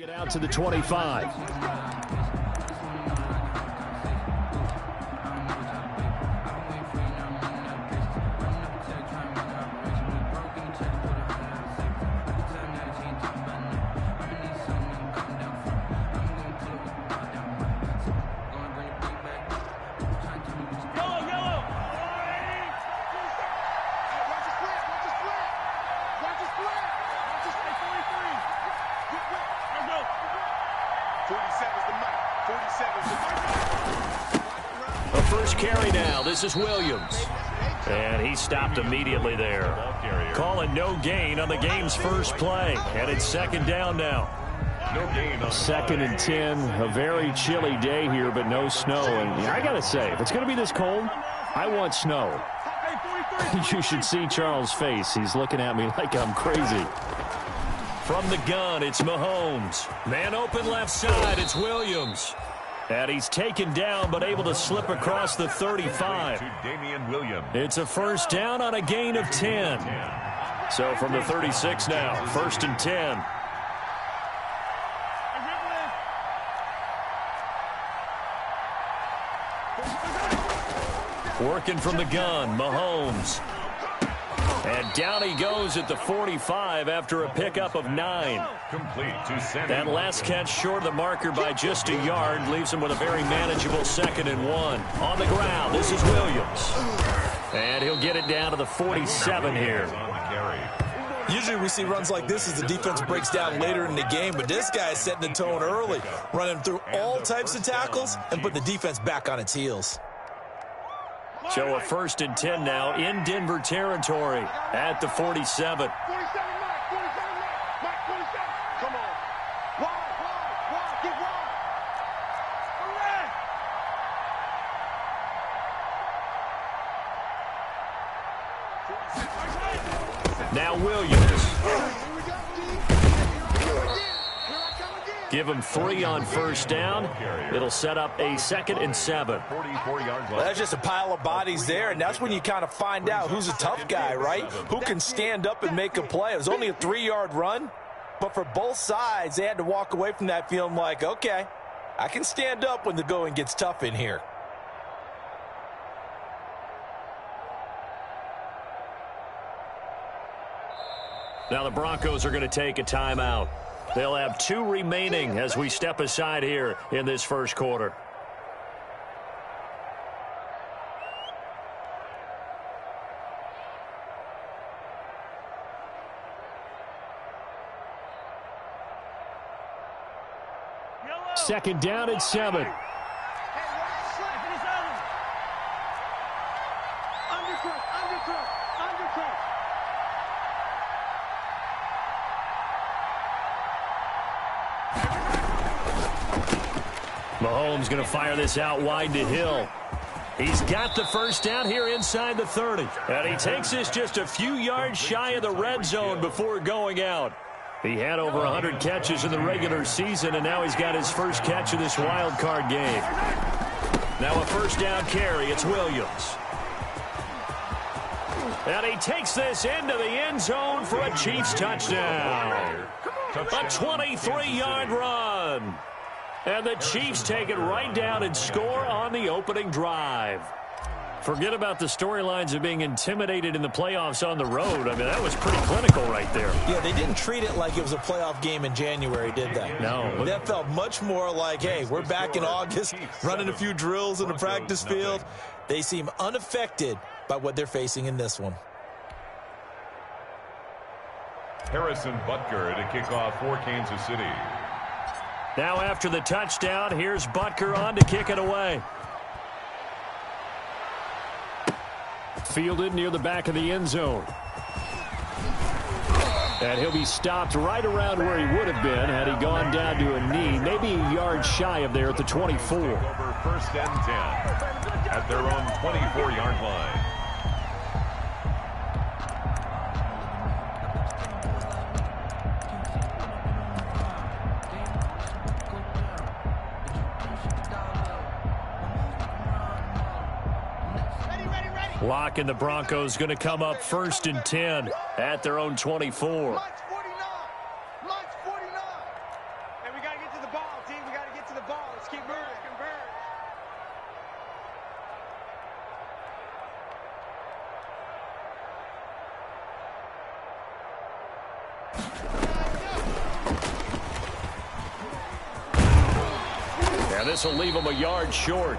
Get out to the 25. The first carry now. This is Williams. And he stopped immediately there. Calling no gain on the game's first play. And it's second down now. Second and 10. A very chilly day here, but no snow. And I got to say, if it's going to be this cold, I want snow. You should see Charles' face. He's looking at me like I'm crazy. From the gun, it's Mahomes. Man open left side, it's Williams. And he's taken down, but able to slip across the 35. It's a first down on a gain of 10. So from the 36 now, first and 10. Working from the gun, Mahomes. And down he goes at the 45 after a pickup of 9. Complete to center. That last catch short of the marker by just a yard leaves him with a very manageable second and 1. On the ground, this is Williams. And he'll get it down to the 47 here. Usually we see runs like this as the defense breaks down later in the game, but this guy is setting the tone early, running through all types of tackles and putting the defense back on its heels. So a first and 10 now in Denver territory at the 47. Now Williams. Give him 3 on first down. It'll set up a second and 7. Well, that's just a pile of bodies there, and that's when you kind of find out who's a tough guy, right? Who can stand up and make a play. It was only a 3-yard run, but for both sides, they had to walk away from that feeling like, okay, I can stand up when the going gets tough in here. Now the Broncos are going to take a timeout. They'll have 2 remaining as we step aside here in this first quarter. Second down at 7. Mahomes going to fire this out wide to Hill. He's got the first down here inside the 30. And he takes this just a few yards shy of the red zone before going out. He had over 100 catches in the regular season, and now he's got his first catch of this wild card game. Now a first down carry. It's Williams. And he takes this into the end zone for a Chiefs touchdown. A 23-yard run. And the Chiefs take it right down and score on the opening drive. Forget about the storylines of being intimidated in the playoffs on the road. I mean, that was pretty clinical right there. Yeah, they didn't treat it like it was a playoff game in January, did they? No. That felt much more like, hey, we're back in August, running a few drills in the practice field. They seem unaffected by what they're facing in this one. Harrison Butker to kick off for Kansas City. Now after the touchdown, here's Butker on to kick it away. Fielded near the back of the end zone. And he'll be stopped right around where he would have been had he gone down to a knee, maybe a yard shy of there at the 24. Over first and 10 at their own 24-yard line. Lock and the Broncos going to come up first and 10 at their own 24. And this will leave him a yard short.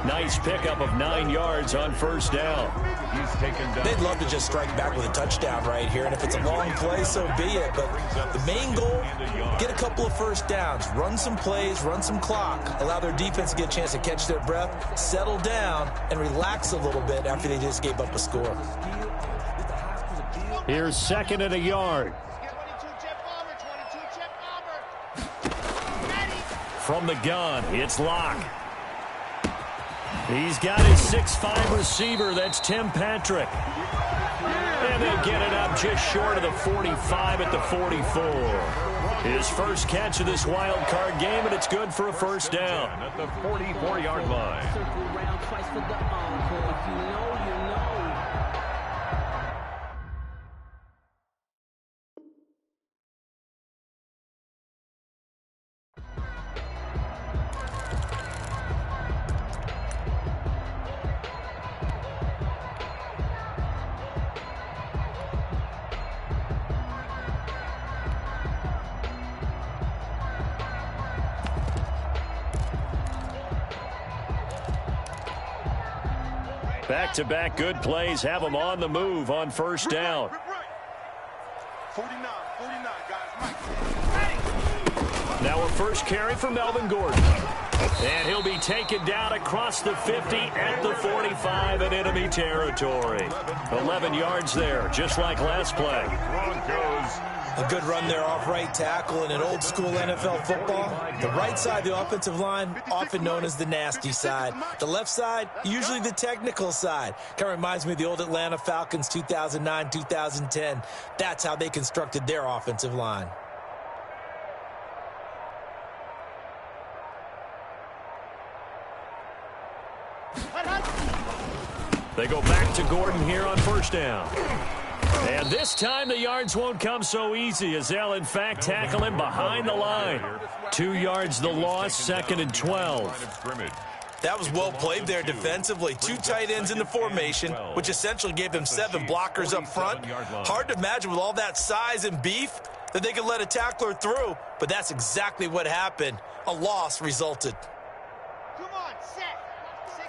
Nice pickup of 9 yards on first down. He's taken down. They'd love to just strike back with a touchdown right here, and if it's a long play, so be it. But the main goal, get a couple of first downs, run some plays, run some clock, allow their defense to get a chance to catch their breath, settle down, and relax a little bit after they just gave up a score. Here's 2nd and a yard. From the gun, it's Locke. He's got his 6'5" receiver. That's Tim Patrick. And they get it up just short of the 45 at the 44. His first catch of this wild card game, and it's good for a first down. At the 44-yard line. Back-to-back good plays have them on the move on first down. 49, guys. Now a first carry for Melvin Gordon. And he'll be taken down across the 50 at the 45 in enemy territory. 11 yards there, just like last play. Broncos. A good run there off right tackle in an old-school NFL football. The right side, the offensive line, often known as the nasty side. The left side, usually the technical side. Kind of reminds me of the old Atlanta Falcons 2009, 2010. That's how they constructed their offensive line. They go back to Gordon here on first down. And this time the yards won't come so easy as they'll in fact tackle him behind the line. 2 yards the loss, 2nd and 12. That was well played there defensively. 2 tight ends in the formation, which essentially gave them 7 blockers up front. Hard to imagine with all that size and beef that they could let a tackler through, but that's exactly what happened. A loss resulted. Come on, set. 60,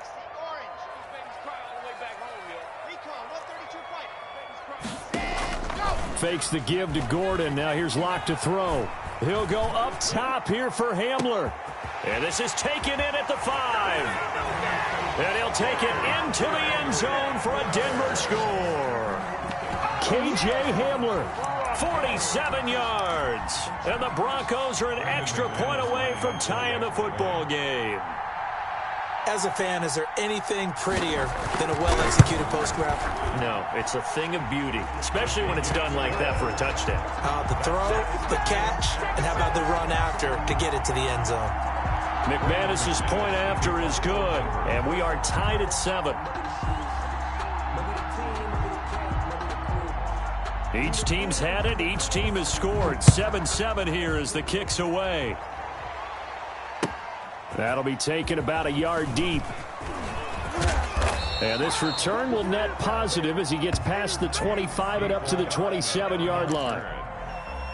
orange. These babies cry all the way back home, yo. Recon, 132 fight. Babies cry. Set, go! Fakes the give to Gordon. Now here's Locke to throw. He'll go up top here for Hamler. And this is taken in at the 5. And he'll take it into the end zone for a Denver score. K.J. Hamler, 47 yards. And the Broncos are an extra point away from tying the football game. As a fan, is there anything prettier than a well-executed post route? No, it's a thing of beauty, especially when it's done like that for a touchdown. The throw, the catch, and how about the run after to get it to the end zone? McManus's point after is good, and we are tied at 7. Each team's had it. Each team has scored. 7-7 here as the kick's away. That'll be taken about a yard deep. And this return will net positive as he gets past the 25 and up to the 27-yard line.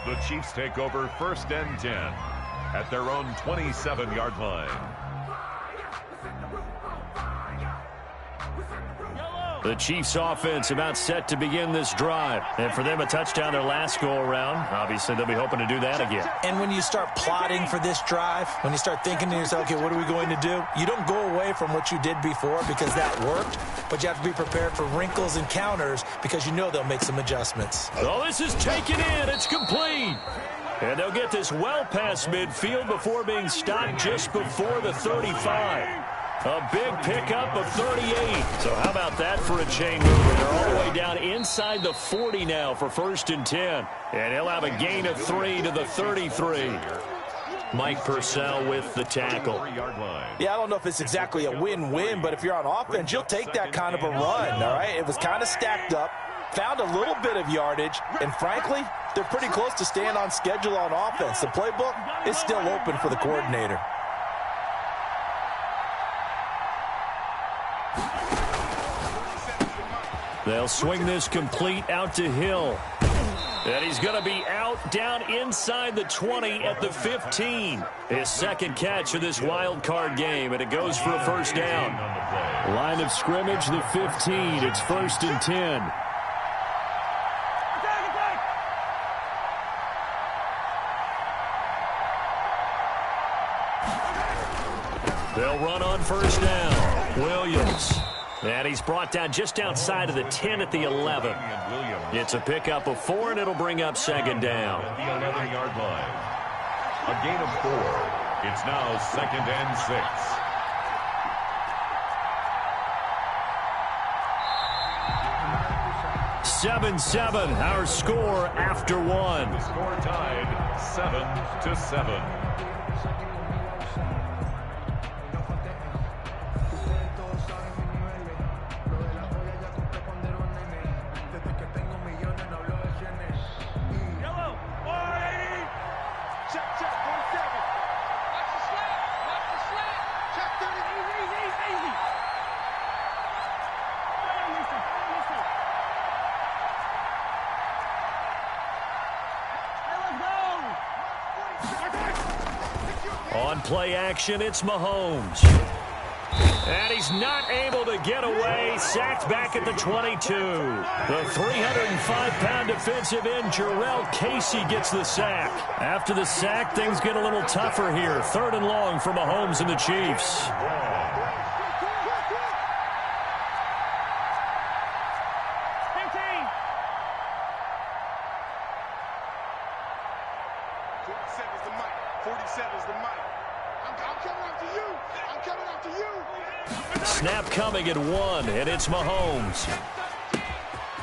The Chiefs take over 1st and 10 at their own 27-yard line. The Chiefs offense about set to begin this drive. And for them, a touchdown their last go-around. Obviously, they'll be hoping to do that again. And when you start plotting for this drive, when you start thinking to yourself, okay, what are we going to do? You don't go away from what you did before because that worked, but you have to be prepared for wrinkles and counters because you know they'll make some adjustments. Oh, this is taken in. It's complete. And they'll get this well past midfield before being stopped just before the 35. A big pickup of 38. So how about that for a chain mover? They're all the way down inside the 40 now for 1st and 10. And he'll have a gain of 3 to the 33. Mike Purcell with the tackle. Yeah, I don't know if it's exactly a win-win, but if you're on offense, you'll take that kind of a run, all right? It was kind of stacked up, found a little bit of yardage, and frankly, they're pretty close to staying on schedule on offense. The playbook is still open for the coordinator. They'll swing this complete out to Hill. And he's going to be out down inside the 20 at the 15. His second catch of this wild card game, and it goes for a first down. Line of scrimmage, the 15. It's 1st and 10. They'll run on first down. Williams. And he's brought down just outside of the 10 at the 11. It's a pickup of 4, and it'll bring up second down. At the 11-yard line. A gain of 4. It's now 2nd and 6. 7-7, our score after 1. The score tied 7-7. On play action, it's Mahomes. And he's not able to get away. Sacked back at the 22. The 305-pound defensive end, Jarrell Casey, gets the sack. After the sack, things get a little tougher here. 3rd and long for Mahomes and the Chiefs. Snap coming at 1, and it's Mahomes.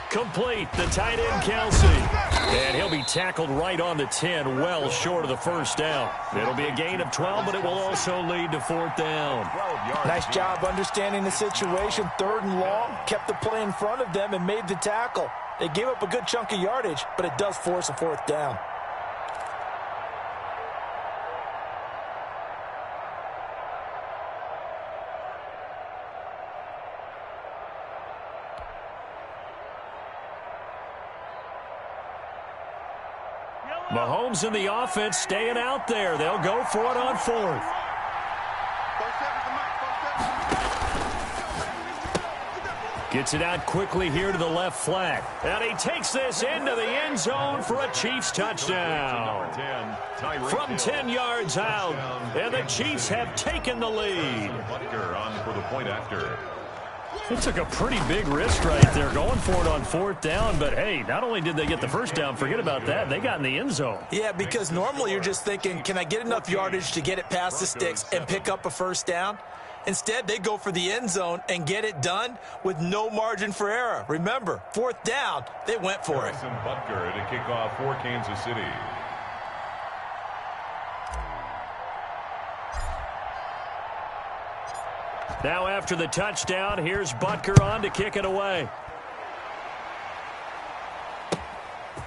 Complete, the tight end, Kelsey. And he'll be tackled right on the 10, well short of the first down. It'll be a gain of 12, but it will also lead to 4th down. Nice job understanding the situation. 3rd and long, kept the play in front of them and made the tackle. They gave up a good chunk of yardage, but it does force a 4th down. Mahomes and the offense staying out there. They'll go for it on 4th. Gets it out quickly here to the left flat. And he takes this into the end zone for a Chiefs touchdown. From 10 yards out. And the Chiefs have taken the lead. On for the point after. They took a pretty big risk right there going for it on 4th down. But, hey, not only did they get the first down, forget about that, they got in the end zone. Yeah, because normally you're just thinking, can I get enough yardage to get it past the sticks and pick up a first down? Instead, they go for the end zone and get it done with no margin for error. Remember, 4th down, they went for it. Butker to kick off for Kansas City. Now after the touchdown, here's Butker on to kick it away.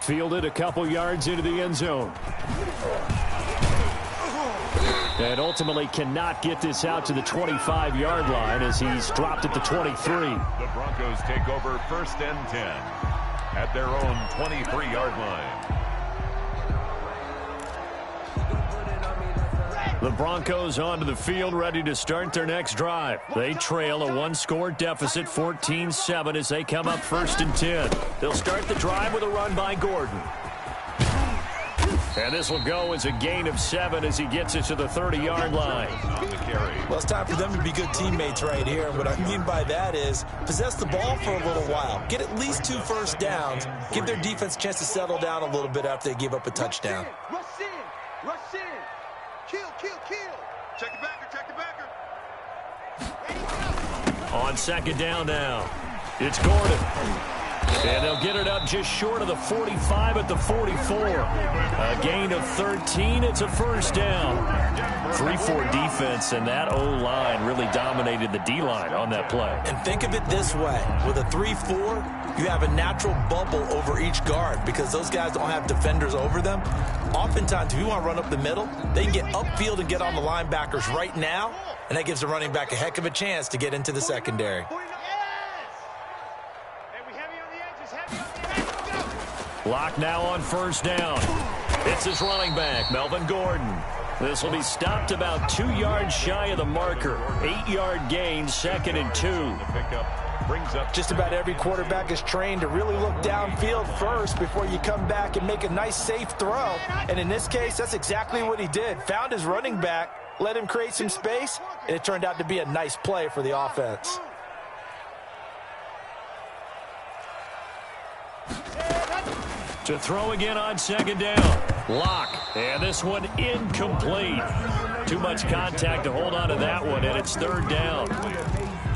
Fielded a couple yards into the end zone. And ultimately cannot get this out to the 25-yard line as he's dropped at the 23. The Broncos take over 1st and 10 at their own 23-yard line. The Broncos onto the field, ready to start their next drive. They trail a 1-score deficit, 14-7, as they come up 1st and 10. They'll start the drive with a run by Gordon. And this will go as a gain of 7 as he gets it to the 30-yard line. Well, it's time for them to be good teammates right here. And what I mean by that is possess the ball for a little while. Get at least 2 first downs. Give their defense a chance to settle down a little bit after they give up a touchdown. Rush in. Rush in. Kill, kill, kill. Check the backer, check the backer. On 2nd down now, it's Gordon. And they'll get it up just short of the 45 at the 44. A gain of 13. It's a first down. 3-4 defense, and that O-line really dominated the D-line on that play. And think of it this way. With a 3-4, you have a natural bubble over each guard because those guys don't have defenders over them. Oftentimes, if you want to run up the middle, they can get upfield and get on the linebackers right now, and that gives the running back a heck of a chance to get into the secondary. Clock now on first down. It's his running back, Melvin Gordon. This will be stopped about 2 yards shy of the marker. 8-yard gain, 2nd and 2. Just about every quarterback is trained to really look downfield first before you come back and make a nice, safe throw. And in this case, that's exactly what he did. Found his running back, let him create some space, and it turned out to be a nice play for the offense. To throw again on 2nd down. Lock. And this one incomplete. Too much contact to hold on to that one, and it's 3rd down.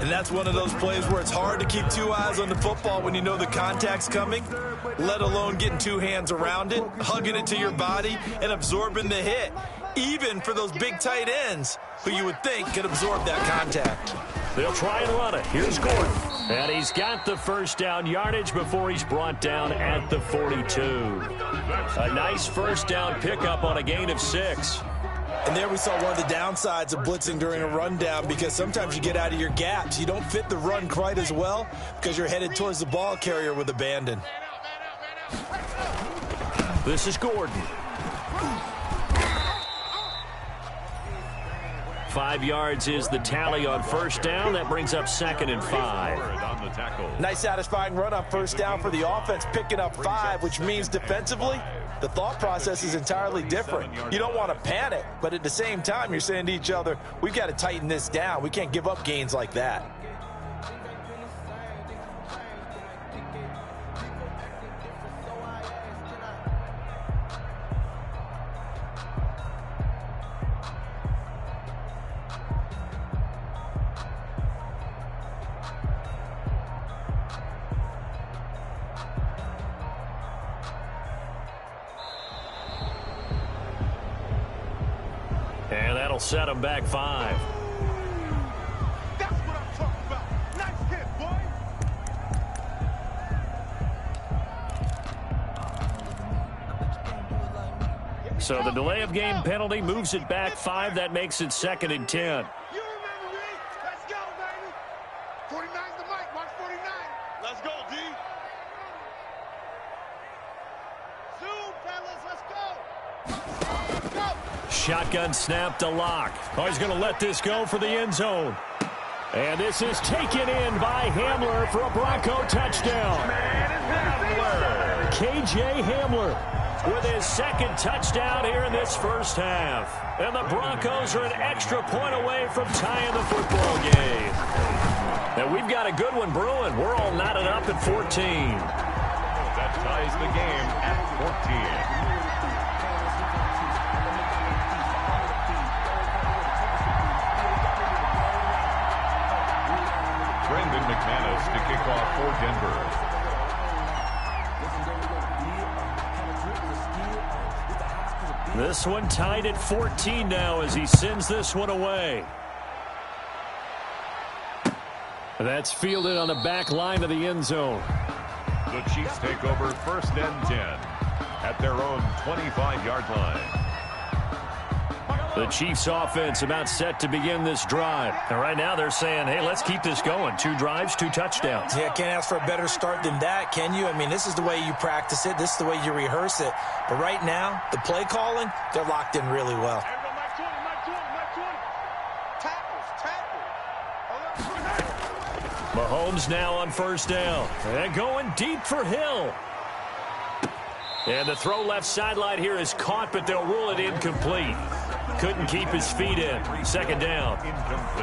And that's one of those plays where it's hard to keep 2 eyes on the football when you know the contact's coming, let alone getting 2 hands around it, hugging it to your body, and absorbing the hit, even for those big tight ends who you would think could absorb that contact. They'll try and run it. Here's Gordon. And he's got the first down yardage before he's brought down at the 42. A nice first down pickup on a gain of 6. And there we saw one of the downsides of blitzing during a rundown, because sometimes you get out of your gaps. You don't fit the run quite as well because you're headed towards the ball carrier with abandon. This is Gordon. 5 yards is the tally on first down. That brings up 2nd and 5. Nice satisfying run on first down for the offense, picking up 5, which means defensively, the thought process is entirely different. You don't want to panic, but at the same time, you're saying to each other, we've got to tighten this down. We can't give up gains like that. And that'll set him back 5. That's what I'm talking about. Nice hit, boy. So the delay of game penalty moves it back 5. That makes it 2nd and 10. You remember me? Let's go, baby. 49's the mic. Mark 49. Let's go, D. Zoom, fellas. Let's go. Let's go. Shotgun snap to Lock. Oh, he's going to let this go for the end zone. And this is taken in by Hamler for a Bronco touchdown. KJ Hamler with his 2nd touchdown here in this first half. And the Broncos are an extra point away from tying the football game. And we've got a good one brewing. We're all knotted up at 14. That ties the game at 14. McManus to kick off for Denver. This one tied at 14 now as he sends this one away. That's fielded on the back line of the end zone. The Chiefs take over 1st and 10 at their own 25-yard line. The Chiefs offense about set to begin this drive. And right now they're saying, hey, let's keep this going. 2 drives, 2 touchdowns. Yeah, can't ask for a better start than that, can you? I mean, this is the way you practice it. This is the way you rehearse it. But right now, the play calling, they're locked in really well. Mahomes now on first down. And going deep for Hill. And the throw left sideline here is caught, but they'll rule it incomplete. Couldn't keep his feet in. 2nd down.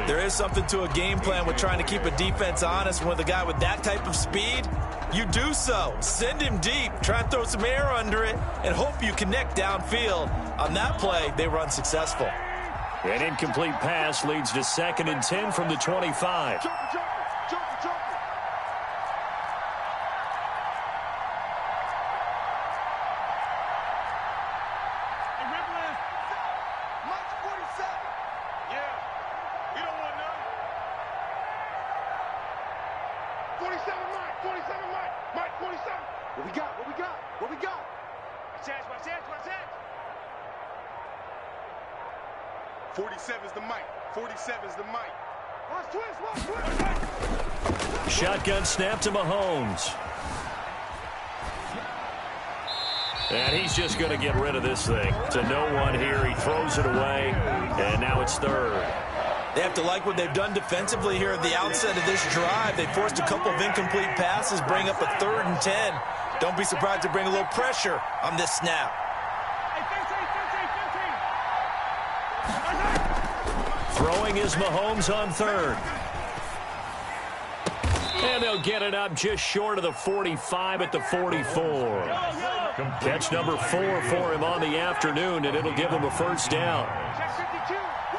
There is something to a game plan with trying to keep a defense honest. With a guy with that type of speed, you do so. Send him deep. Try and throw some air under it and hope you connect downfield. On that play, they run successful. An incomplete pass leads to 2nd and 10 from the 25. What we got? Watch that. 47's the mic. 47's the mic. Watch twist. Shotgun snap to Mahomes. And he's just going to get rid of this thing. To no one here. He throws it away, and now it's third. They have to like what they've done defensively here at the outset of this drive. They forced a couple of incomplete passes, bring up a 3rd and 10. Don't be surprised to bring a little pressure on this snap. Throwing is Mahomes on 3rd. And they'll get it up just short of the 45 at the 44. Catch number 4 for him on the afternoon, and it'll give him a first down.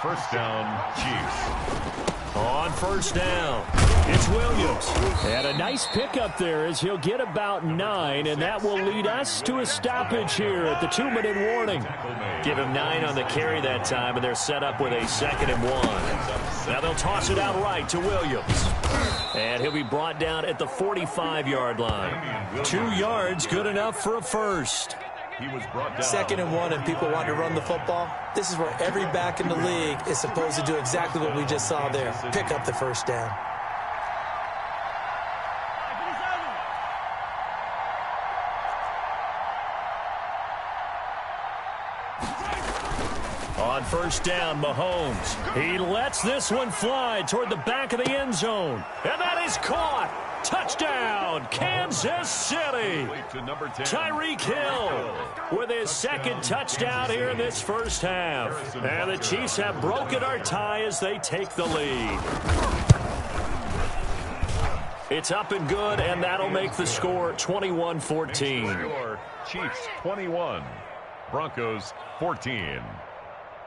First down, Chiefs. On first down, it's Williams. And a nice pickup there as he'll get about 9, and that will lead us to a stoppage here at the 2-minute warning. Give him 9 on the carry that time, and they're set up with a 2nd and 1. Now they'll toss it out right to Williams. And he'll be brought down at the 45-yard line. 2 yards, good enough for a first. He was brought down. 2nd and 1, and people want to run the football. This is where every back in the league is supposed to do exactly what we just saw there. Pick up the first down. On first down, Mahomes. He lets this one fly toward the back of the end zone. And that is caught. Touchdown, Kansas City. Tyreek Hill with his 2nd touchdown here in this first half. And the Chiefs have broken our tie as they take the lead. It's up and good, and that'll make the score 21-14. Chiefs 21, Broncos 14.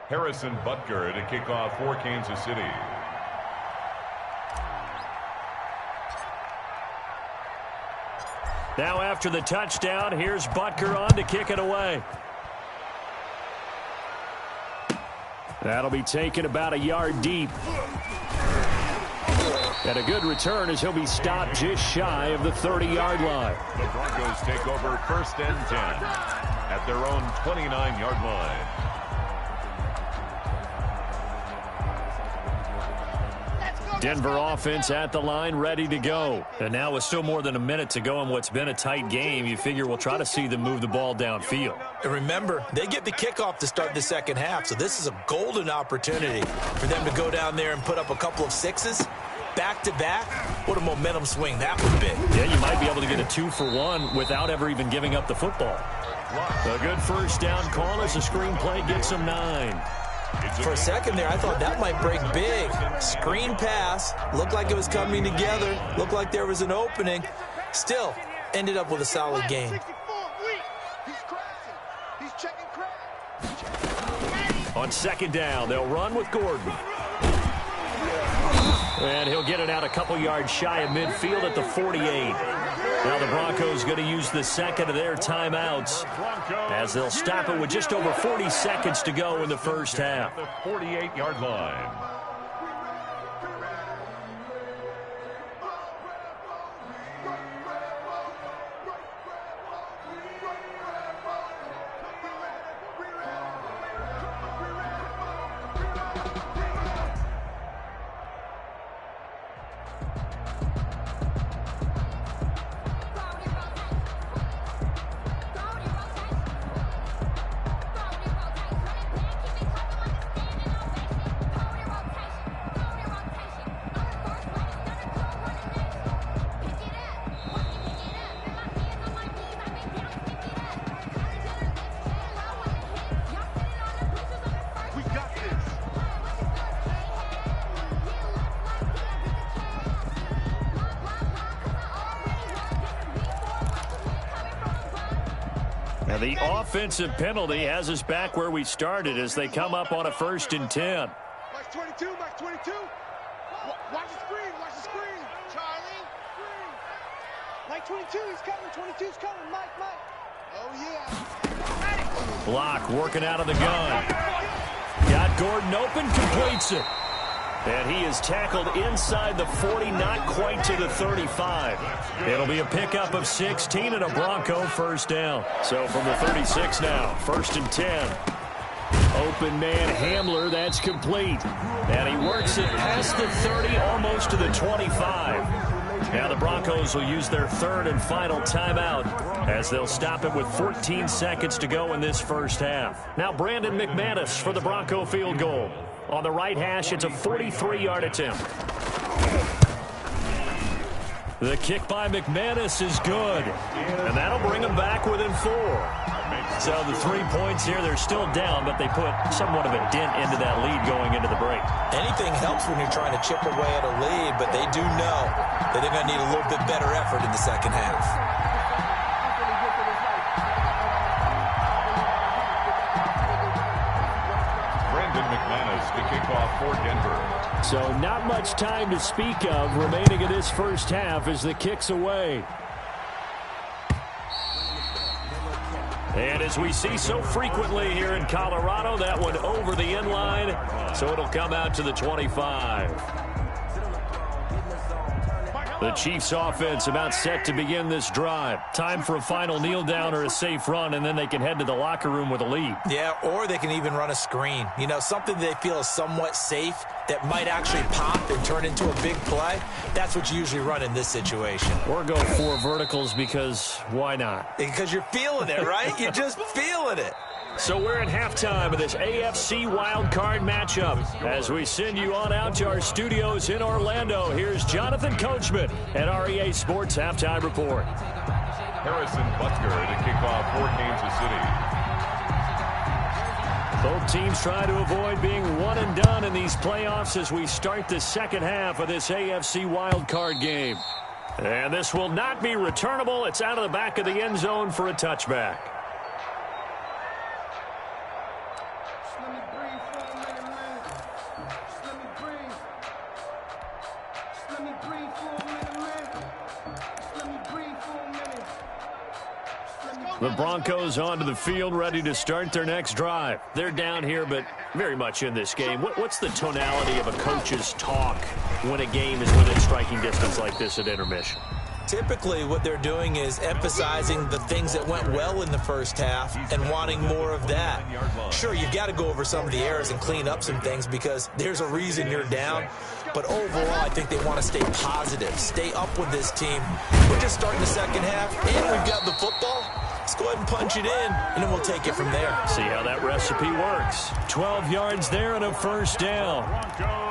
Harrison Butker to kick off for Kansas City. Now after the touchdown, here's Butker on to kick it away. That'll be taken about a yard deep. And a good return as he'll be stopped just shy of the 30-yard line. The Broncos take over 1st and 10 at their own 29-yard line. Denver offense at the line, ready to go. And now with still more than a minute to go in what's been a tight game, you figure we'll try to see them move the ball downfield. And remember, they get the kickoff to start the second half, so this is a golden opportunity for them to go down there and put up a couple of 6s. Back-to-back, what a momentum swing that would be. Yeah, you might be able to get a 2-for-1 without ever even giving up the football. A good first down call as the screenplay gets them 9. For a second there, I thought that might break big. Screen pass, looked like it was coming together, looked like there was an opening. Still, ended up with a solid game. On 2nd down, they'll run with Gordon. And he'll get it out a couple yards shy of midfield at the 48. Now the Broncos going to use the 2nd of their timeouts as they'll stop it with just over 40 seconds to go in the first half. The 48-yard line. Now the offensive penalty has us back where we started as they come up on a 1st and 10. Max 22, Max 22. Watch the screen, watch the screen. Charlie. Mike 22, he's coming, 22's coming, Mike. Oh, yeah. Block working out of the gun. Got Gordon open, completes it. And he is tackled inside the 40, not quite to the 35. It'll be a pickup of 16 and a Bronco first down. So from the 36 now, 1st and 10. Open man Hamler, that's complete. And he works it past the 30, almost to the 25. Now the Broncos will use their third and final timeout as they'll stop it with 14 seconds to go in this first half. Now Brandon McManus for the Bronco field goal. On the right hash, it's a 43-yard attempt. The kick by McManus is good, and that'll bring them back within 4. So the 3 points here, they're still down, but they put somewhat of a dent into that lead going into the break. Anything helps when you're trying to chip away at a lead, but they do know that they're going to need a little bit better effort in the second half. Brandon McManus to kick off for Denver. So not much time to speak of remaining in this first half as the kick's away. And as we see so frequently here in Colorado, that one over the end line, so it'll come out to the 25. The Chiefs offense about set to begin this drive. Time for a final kneel down or a safe run, and then they can head to the locker room with a lead. Yeah, or they can even run a screen. You know, something they feel is somewhat safe that might actually pop and turn into a big play. That's what you usually run in this situation. Or go 4 verticals because why not? Because you're feeling it, right? You're just feeling it. So we're at halftime of this AFC wildcard matchup. As we send you on out to our studios in Orlando, here's Jonathan Coachman at REA Sports Halftime Report. Harrison Butker to kick off for Kansas City. Both teams try to avoid being one and done in these playoffs as we start the second half of this AFC wildcard game. And this will not be returnable. It's out of the back of the end zone for a touchback. The Broncos onto the field, ready to start their next drive. They're down here, but very much in this game. What's the tonality of a coach's talk when a game is within striking distance like this at intermission? Typically, what they're doing is emphasizing the things that went well in the first half and wanting more of that. Sure, you've got to go over some of the errors and clean up some things because there's a reason you're down. But overall, I think they want to stay positive, stay up with this team. We're just starting the second half, and we've got the football. Let's go ahead and punch it in, and then we'll take it from there. See how that recipe works. 12 yards there and a first down.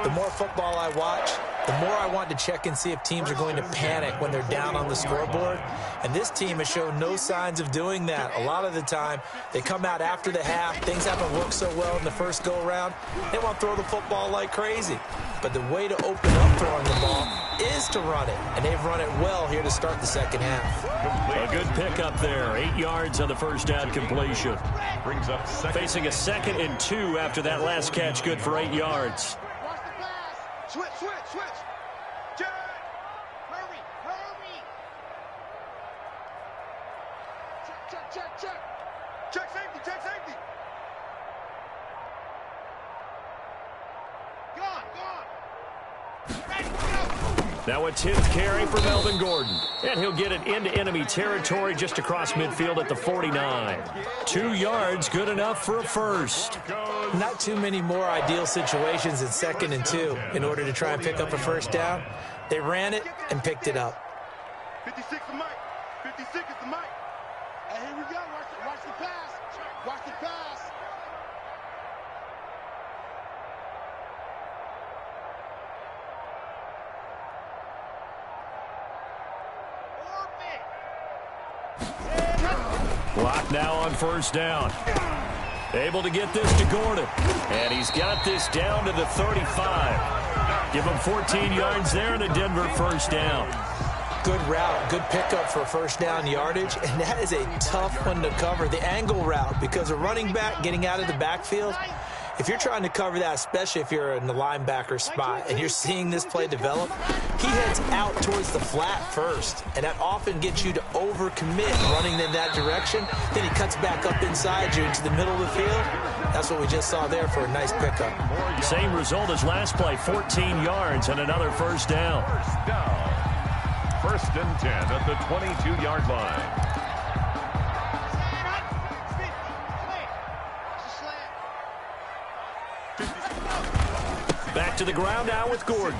The more football I watch, the more I want to check and see if teams are going to panic when they're down on the scoreboard. And this team has shown no signs of doing that. A lot of the time, they come out after the half. Things haven't worked so well in the first go-around. They want to throw the football like crazy. But the way to open up throwing the ball is to run it. And they've run it well here to start the second half. A good pickup there. 8 yards on the first down completion. Brings up second. Facing a 2nd and 2 after that last catch. Good for 8 yards. Watch the pass. Switch. Jack. Hurry. Check. Check safety. Gone. Ready, go. Now a 10th carry for Melvin Gordon. And he'll get it into enemy territory just across midfield at the 49. 2 yards, good enough for a first. Not too many more ideal situations in 2nd and 2 in order to try and pick up a first down. They ran it and picked it up. 56 is Mike. 56 is the Mike. And here we go. Watch the pass. Clock now on first down. Able to get this to Gordon. And he's got this down to the 35. Give him 14 yards there and a Denver first down. Good route, good pickup for first down yardage, and that is a tough one to cover, the angle route, because a running back getting out of the backfield, if you're trying to cover that, especially if you're in the linebacker spot and you're seeing this play develop, he heads out towards the flat first, and that often gets you to overcommit running in that direction. Then he cuts back up inside you into the middle of the field. That's what we just saw there for a nice pickup. Same result as last play, 14 yards and another first down. First and 10 at the 22-yard line. Back to the ground now with Gordon.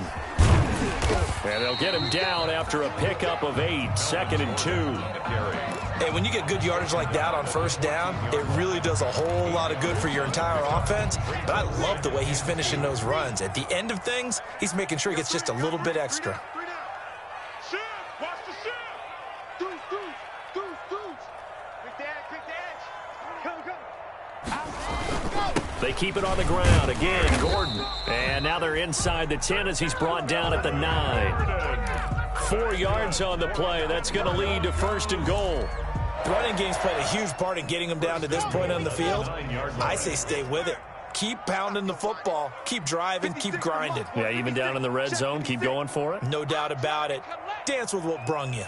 And they'll get him down after a pickup of 8, 2nd and 2. Hey, when you get good yardage like that on first down, it really does a whole lot of good for your entire offense. But I love the way he's finishing those runs. At the end of things, he's making sure he gets just a little bit extra. They keep it on the ground. Again, Gordon. And now they're inside the 10 as he's brought down at the 9. 4 yards on the play. That's going to lead to 1st and goal. The running game's played a huge part in getting him down to this point on the field. I say stay with it. Keep pounding the football. Keep driving. Keep grinding. Yeah, even down in the red zone, keep going for it. No doubt about it. Dance with what brung you.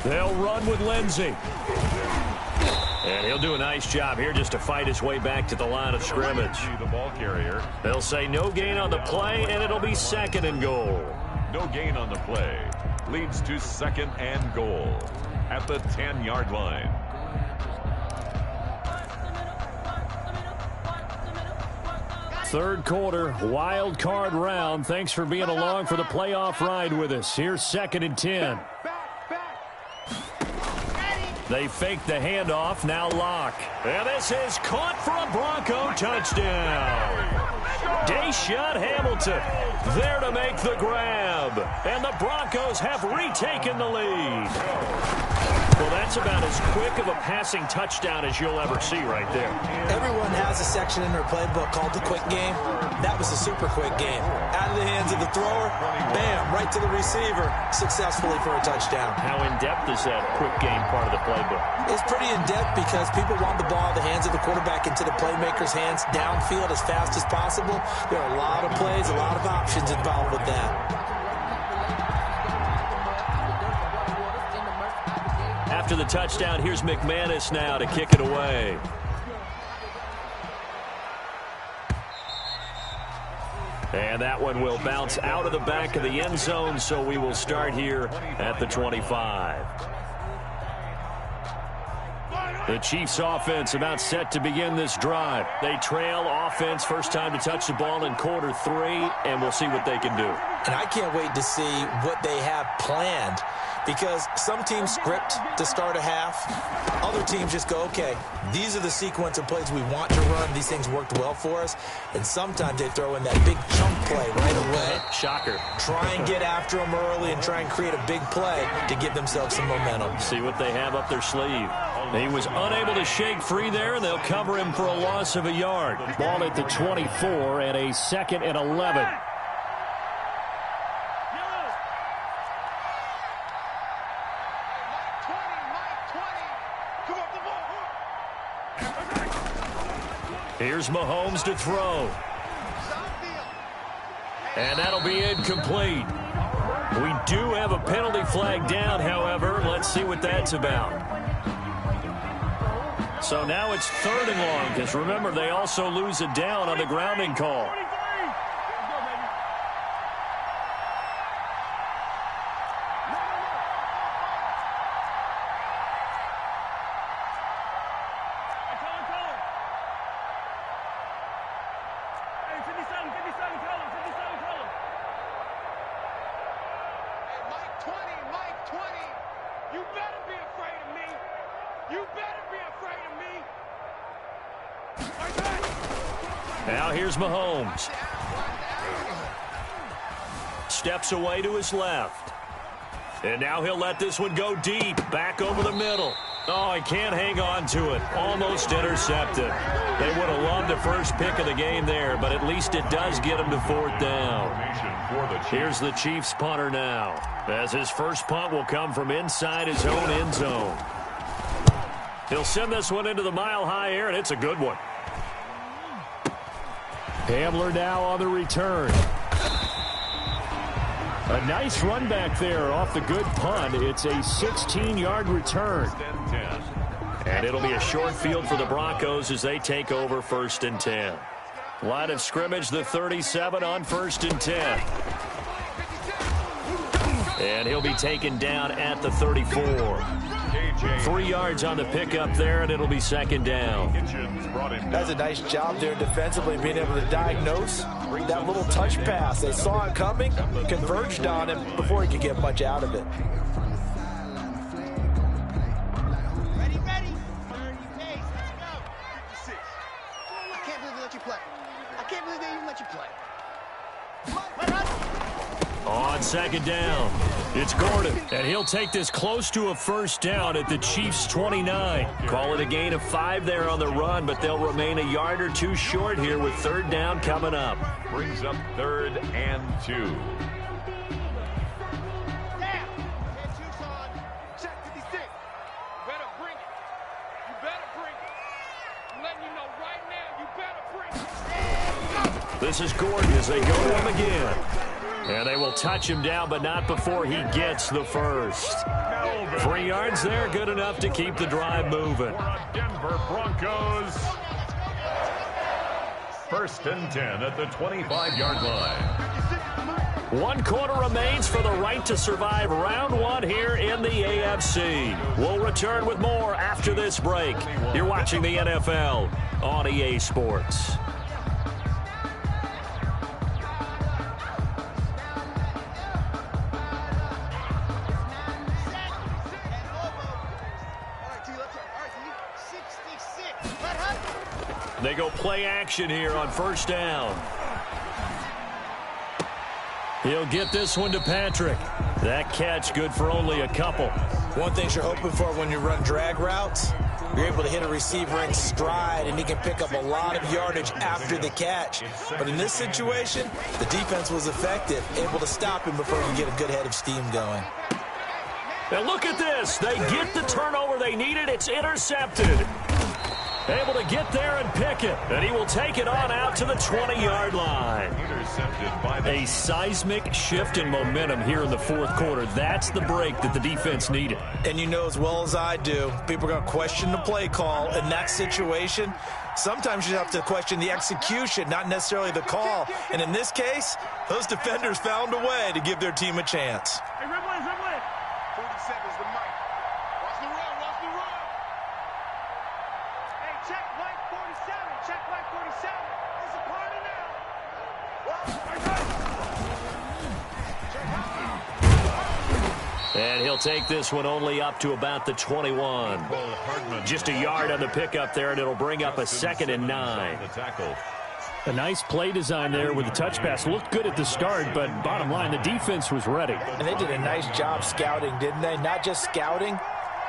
They'll run with Lindsey. And he'll do a nice job here just to fight his way back to the line of scrimmage. The ball carrier. They'll say no gain on the play, and it'll be 2nd and goal. No gain on the play. Leads to 2nd and goal at the 10-yard line. Third quarter, wild card round. Thanks for being along for the playoff ride with us. Here's 2nd and 10. They fake the handoff, now Locke. And this is caught for a Bronco touchdown. Deshaun Hamilton there to make the grab. And the Broncos have retaken the lead. Well, that's about as quick of a passing touchdown as you'll ever see right there. Everyone has a section in their playbook called the quick game. That was a super quick game. Out of the hands of the thrower, bam, right to the receiver, successfully for a touchdown. How in-depth is that quick game part of the playbook? It's pretty in-depth because people want the ball in the hands of the quarterback into the playmaker's hands downfield as fast as possible. There are a lot of plays, a lot of options involved with that. After the touchdown, here's McManus now to kick it away. And that one will bounce out of the back of the end zone, so we will start here at the 25. The Chiefs offense about set to begin this drive. They trail offense, first time to touch the ball in quarter 3, and we'll see what they can do. And I can't wait to see what they have planned, because some teams script to start a half. Other teams just go, okay, these are the sequence of plays we want to run. These things worked well for us. And sometimes they throw in that big chunk play right away. Shocker. Try and get after them early and try and create a big play to give themselves some momentum. See what they have up their sleeve. He was unable to shake free there, and they'll cover him for a loss of a yard. Ball at the 24 and a 2nd and 11. Here's Mahomes to throw. And that'll be incomplete. We do have a penalty flag down, however. Let's see what that's about. So now it's 3rd and long, because remember, they also lose a down on the grounding call. Now here's Mahomes. Steps away to his left. And now he'll let this one go deep, back over the middle. Oh, he can't hang on to it. Almost intercepted. They would have loved the first pick of the game there, but at least it does get him to 4th down. Here's the Chiefs punter now, as his first punt will come from inside his own end zone. He'll send this one into the mile-high air, and it's a good one. Hamler now on the return. A nice run back there off the good punt. It's a 16-yard return. And it'll be a short field for the Broncos as they take over 1st and 10. Line of scrimmage, the 37 on 1st and 10. And he'll be taken down at the 34. 3 yards on the pickup there, and it'll be second down. That's a nice job there defensively, being able to diagnose that little touch pass. They saw it coming, converged on him before he could get much out of it. Ready, ready. 30 pace. Let's go. 56. I can't believe they let you play. I can't believe they even let you play. On second down, it's Gordon, and he'll take this close to a first down at the Chiefs' 29. Call it a gain of 5 there on the run, but they'll remain a yard or two short here with third down coming up. Brings up 3rd and 2. Down. 10-2's on. Check 56. Better bring it. You better bring it. I'm letting you know right now, you better bring it. This is Gordon as they go to him again. And they will touch him down, but not before he gets the first. 3 yards there, good enough to keep the drive moving. Denver Broncos. 1st and 10 at the 25-yard line. 1 quarter remains for the right to survive round 1 here in the AFC. We'll return with more after this break. You're watching the NFL on EA Sports. They go play action here on first down. He'll get this one to Patrick. That catch good for only a couple. One thing you're hoping for when you run drag routes, you're able to hit a receiver in stride, and he can pick up a lot of yardage after the catch. But in this situation, the defense was effective, able to stop him before he can get a good head of steam going. And look at this. They get the turnover they needed. It's intercepted. Able to get there and pick it. And he will take it on out to the 20-yard line. A seismic shift in momentum here in the fourth quarter. That's the break that the defense needed. And you know as well as I do, people are going to question the play call. In that situation, sometimes you have to question the execution, not necessarily the call. And in this case, those defenders found a way to give their team a chance. Hey, Rimley, Rimley. 47's the mic. Watch the run, watch the run. Hey, check Mike 47, check Mike 47. It's a party now. And he'll take this one only up to about the 21. Just a yard on the pickup there, and it'll bring up a 2nd and 9. A nice play design there with the touch pass. Looked good at the start, but bottom line, the defense was ready. And they did a nice job scouting, didn't they? Not just scouting,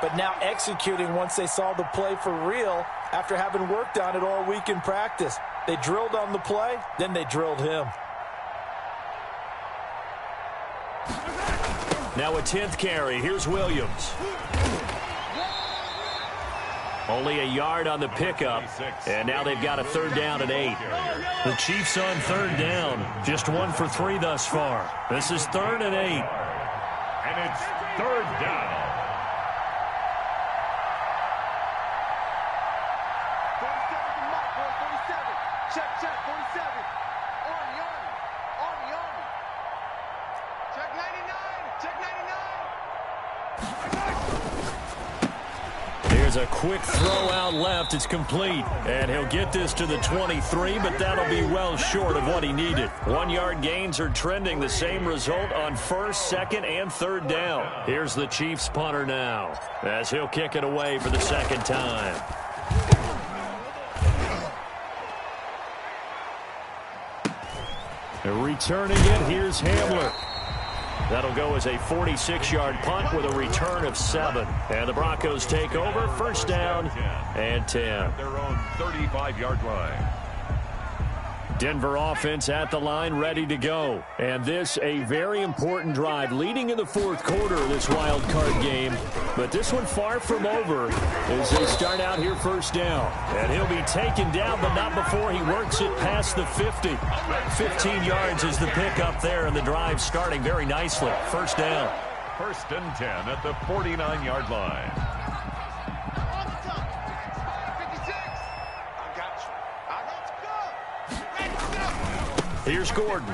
but now executing once they saw the play for real after having worked on it all week in practice. They drilled on the play, then they drilled him. Now a 10th carry. Here's Williams. Only a yard on the pickup, and now they've got a 3rd down and 8. The Chiefs on 3rd down, just 1 for 3 thus far. This is 3rd and 8. And it's 3rd down. 47's the mic, boy, 47. Check, 47. Army. Check 99, check 99. Here's a quick throw out left. It's complete. And he'll get this to the 23, but that'll be well short of what he needed. 1-yard gains are trending the same result on 1st, 2nd, and 3rd down. Here's the Chiefs punter now as he'll kick it away for the 2nd time. Returning it, here's Hamler. That'll go as a 46-yard punt with a return of 7. And the Broncos take over, 1st down and 10. Their own 35-yard line. Denver offense at the line, ready to go. And this, a very important drive leading in the 4th quarter of this wild card game. But this one far from over as they start out here 1st down. And he'll be taken down, but not before he works it past the 50. 15 yards is the pickup there, and the drive starting very nicely. 1st down. 1st and 10 at the 49-yard line. On the top. 56. I got you. Let's go. Ready, go. Here's Gordon.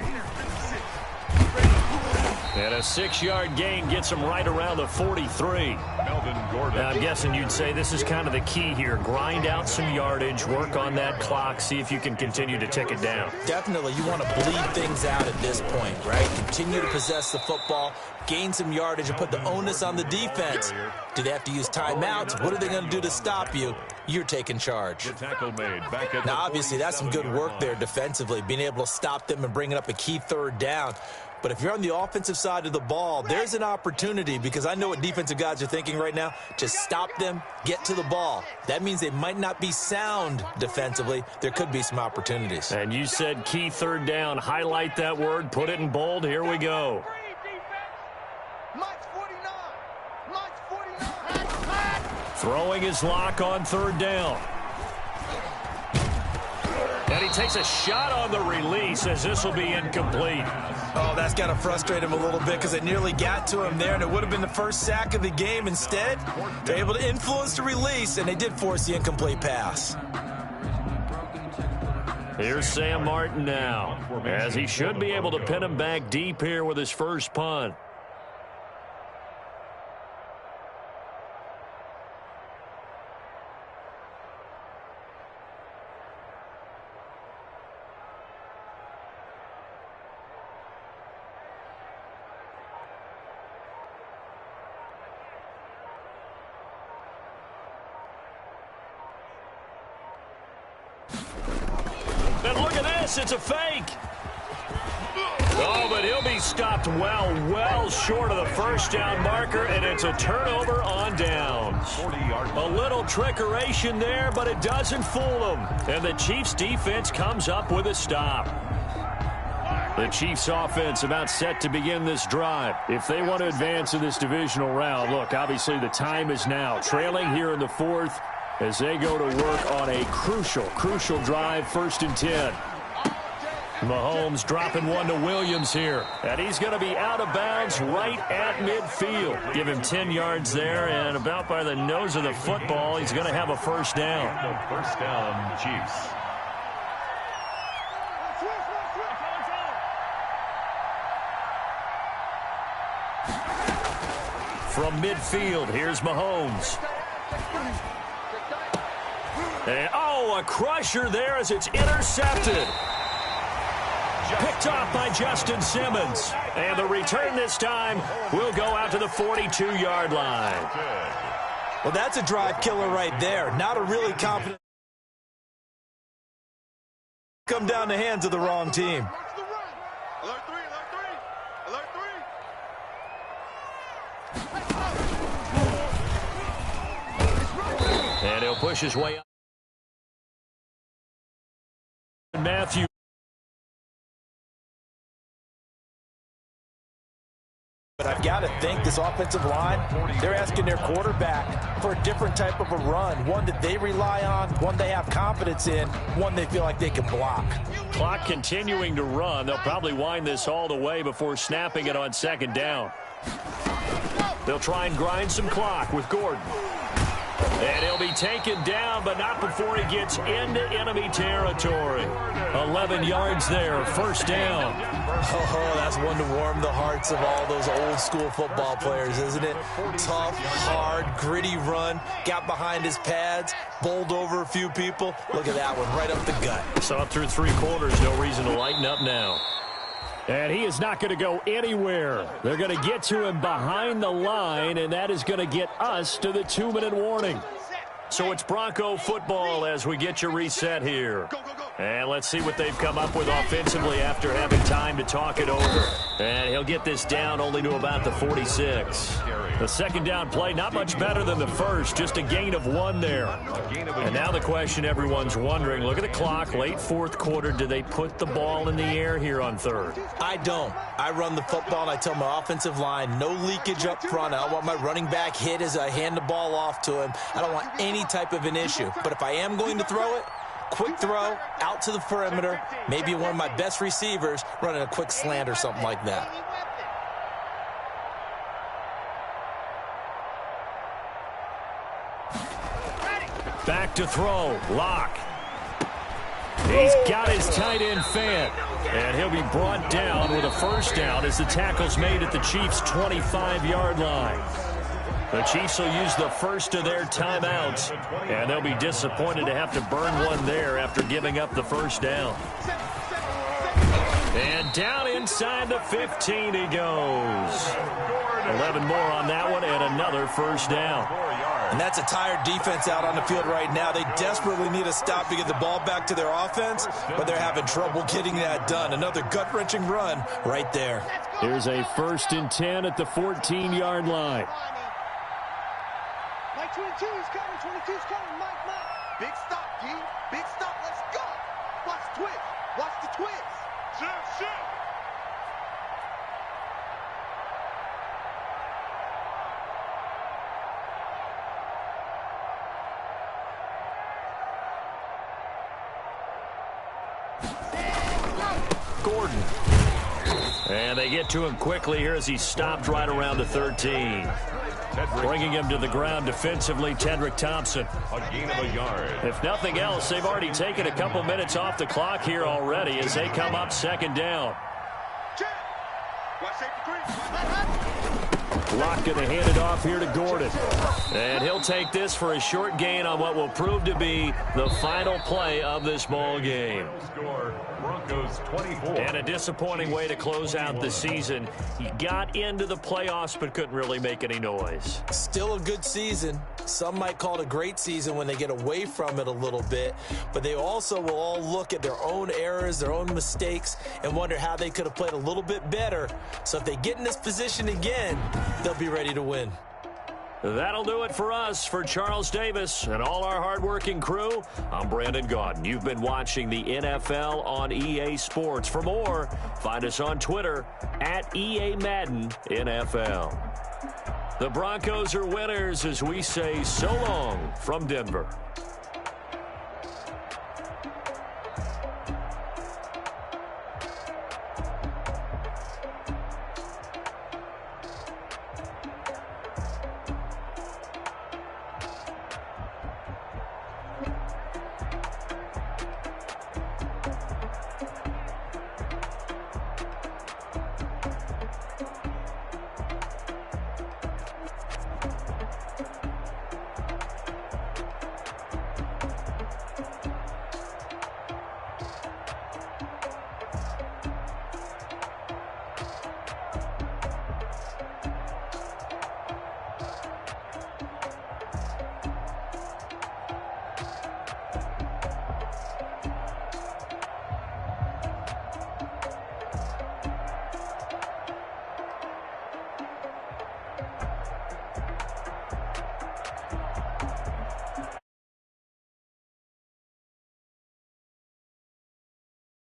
And a 6-yard gain gets him right around the 43. Melvin Gordon. Now, I'm guessing you'd say this is kind of the key here. Grind out some yardage, work on that clock, see if you can continue to tick it down. Definitely, you want to bleed things out at this point, right? Continue to possess the football, gain some yardage, and put the onus on the defense. Do they have to use timeouts? What are they going to do to stop you? You're taking charge. The tackle made. Back at now, obviously, that's some good work there defensively, being able to stop them and bringing up a key third down. But if you're on the offensive side of the ball, there's an opportunity, because I know what defensive guys are thinking right now. Just stop them, get to the ball. That means they might not be sound defensively. There could be some opportunities. And you said key third down. Highlight that word, put it in bold. Here we go. Throwing his lock on third down. And he takes a shot on the release as this will be incomplete. Oh, that's got to frustrate him a little bit, because it nearly got to him there, and it would have been the first sack of the game. Instead, they're able to influence the release, and they did force the incomplete pass. Here's Sam Martin now, as he should be able to pin him back deep here with his first punt. And look at this, it's a fake. Oh, but he'll be stopped well short of the first down marker, and it's a turnover on downs. A little trickeration there, but it doesn't fool them. And the Chiefs defense comes up with a stop. The Chiefs offense about set to begin this drive. If they want to advance in this divisional round, look, obviously the time is now. Trailing here in the fourth, as they go to work on a crucial drive, 1st and 10. Mahomes dropping one to Williams here. And he's going to be out of bounds right at midfield. Give him 10 yards there, and about by the nose of the football, he's going to have a first down. First down, Chiefs. From midfield, here's Mahomes. And, a crusher there as it's intercepted. Picked off by Justin Simmons. And the return this time will go out to the 42-yard line. Well, that's a drive killer right there. Not a really confident. Come down the hands of the wrong team. Alert three. And he'll push his way up. Matthew. But I've got to think this offensive line, they're asking their quarterback for a different type of a run, one that they rely on, one they have confidence in, one they feel like they can block. Clock continuing to run. They'll probably wind this all the way before snapping it on 2nd down. They'll try and grind some clock with Gordon. And he'll be taken down, but not before he gets into enemy territory. 11 yards there, 1st down. Oh, that's one to warm the hearts of all those old school football players, isn't it? Tough, hard, gritty run, got behind his pads, bowled over a few people. Look at that one, right up the gut. Saw through 3 quarters, no reason to lighten up now. And he is not going to go anywhere. They're going to get to him behind the line, and that is going to get us to the 2-minute warning. So it's Bronco football as we get you reset here. And let's see what they've come up with offensively after having time to talk it over. And he'll get this down only to about the 46. The 2nd down play, not much better than the first, just a gain of 1 there. And now the question everyone's wondering, look at the clock, late 4th quarter, do they put the ball in the air here on 3rd? I don't. I run the football, and I tell my offensive line, no leakage up front. I don't want my running back hit as I hand the ball off to him. I don't want any type of an issue. But if I am going to throw it, quick throw, out to the perimeter, maybe one of my best receivers running a quick slant or something like that. Back to throw, Lock. He's got his tight end fan. And he'll be brought down with a first down as the tackle's made at the Chiefs' 25-yard line. The Chiefs will use the first of their timeouts, and they'll be disappointed to have to burn one there after giving up the first down. And down inside the 15 he goes. 11 more on that one and another first down. And that's a tired defense out on the field right now. They desperately need a stop to get the ball back to their offense, but they're having trouble getting that done. Another gut-wrenching run right there. Here's a 1st and 10 at the 14-yard line. Mike 22 is coming. 22 is coming. Mike. Big stop, D. Big stop. Let's go. Watch the twist. Watch the twist. Shoot. Gordon. And they get to him quickly here as he stopped right around the 13. Bringing him to the ground defensively, Tedrick Thompson. A gain of a yard. If nothing else, they've already taken a couple minutes off the clock here already as they come up 2nd down. Lock going to hand it off here to Gordon. And he'll take this for a short gain on what will prove to be the final play of this ball game. Score, Broncos 24. And a disappointing way to close out the season. He got into the playoffs but couldn't really make any noise. Still a good season. Some might call it a great season when they get away from it a little bit, but they also will all look at their own errors, their own mistakes, and wonder how they could have played a little bit better. So if they get in this position again, they'll be ready to win. That'll do it for us. For Charles Davis and all our hardworking crew, I'm Brandon Gaudin. You've been watching the NFL on EA Sports. For more, find us on Twitter at EA Madden NFL. The Broncos are winners as we say so long from Denver.